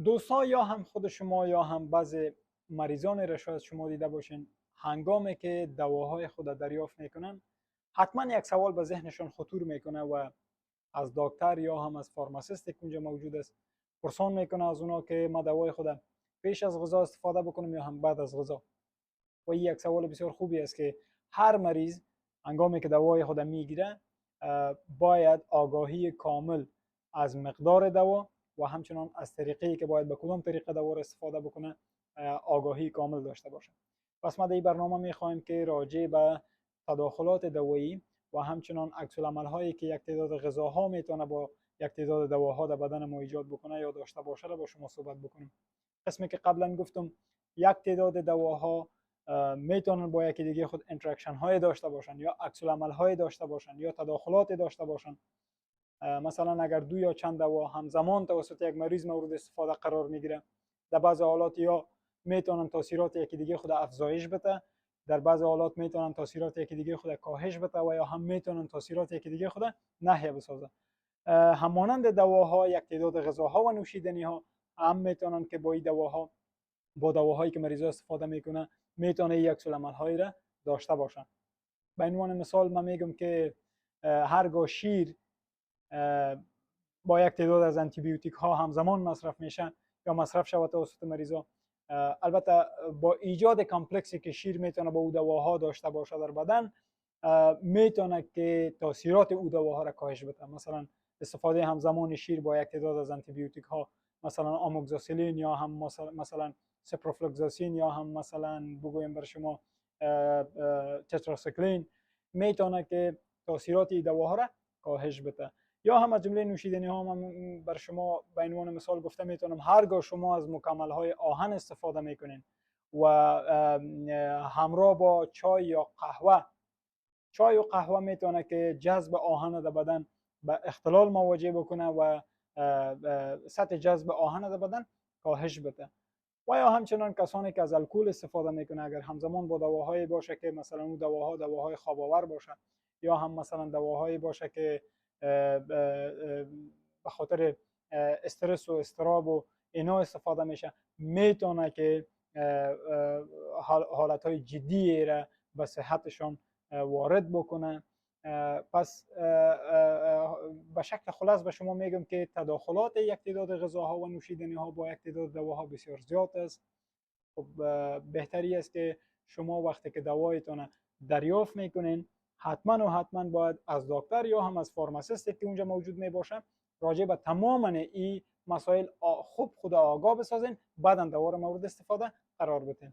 دوستان یا هم خود شما یا هم بعضی مریضانی را شاید شما دیده باشین هنگامی که دواهای خود را دریافت میکنن حتما یک سوال به ذهنشان خطور میکنه و از دکتر یا هم از فارماسیستی که اونجا موجود است پرسان میکنه از اونا که ما دوای خود پیش از غذا استفاده بکنیم یا هم بعد از غذا. و این یک سوال بسیار خوبی است که هر مریض هنگامی که دوای خود میگیره باید آگاهی کامل از مقدار دوا و همچنان از طریقی که باید به کدام طریقه دوا را استفاده بکنه آگاهی کامل داشته باشه. پس ما در این برنامه میخوایم که راجع به تداخلات دوایی و همچنان عکس العمل هایی که یک تعداد غذاها میتونه با یک تعداد دواها در بدن ما ایجاد بکنه یا داشته باشه را با شما صحبت بکنیم. قسمی که قبلا گفتم یک تعداد دواها میتونن با یکی دیگه خود اینتراکشن های داشته باشن یا عکس العمل های داشته باشن یا تداخلات داشته باشن. مثلا اگر دو یا چند دوا همزمان توسط یک مریض مورد استفاده قرار میگیره در بعض حالات یا میتونن تاثیرات یکی دیگه خود افزایش بده، در بعض حالات میتونن تاثیرات یکی دیگه خود کاهش بده و یا هم میتونن تاثیرات یکی دیگه خود نهی بسازه. همانند دواها یک تعداد غذاها و نوشیدنی ها هم میتونن که با این دواها با دواهایی که مریض استفاده میکنه میتونه یک عکس العمل هایی را داشته باشن. به عنوان مثال من میگم که هرگاه شیر با یک تعداد از آنتی بیوتیک ها همزمان مصرف میشه یا مصرف شود توسط مریضا، البته با ایجاد کامپلکسی که شیر میتونه با او دواها داشته باشه در بدن میتونه که تاثیرات او دواها را کاهش بده. مثلا استفاده همزمان شیر با یک تعداد از آنتی بیوتیک ها مثلا آموکسیسیلین یا هم مثلا سپروفلوکساسین یا هم مثلا بگویم بر شما تتراسیکلین میتونه که تاثیرات این دواها را کاهش بده. یا هم از جمله نوشیدنی ها من بر شما به عنوان مثال گفته میتونم هرگاه شما از مکمل های آهن استفاده میکنین و همراه با چای و قهوه میتونه که جذب آهن در بدن به اختلال مواجه بکنه و سطح جذب آهن در بدن کاهش بده. و یا همچنان کسانی که از الکل استفاده میکنه اگر همزمان با دواهایی باشه که مثلا اون دواهای خواب آور باشه یا هم مثلا دواهایی باشه که به خاطر استرس و استراب و اینا استفاده میشه میتونه که حالتهای جدی را به صحتشان وارد بکنه. پس به شکل خلاص به شما میگم که تداخلات یک تعداد غذاها و نوشیدنی ها با یک تعداد دواها بسیار زیاد است. خب بهتری است که شما وقتی که دوایتون دریافت میکنین حتما باید از دکتر یا هم از فارماسیستی که اونجا موجود میباشه راجع به تمام این مسائل خوب خود آگاه بسازین، بعدا دوا را مورد استفاده قرار بدین.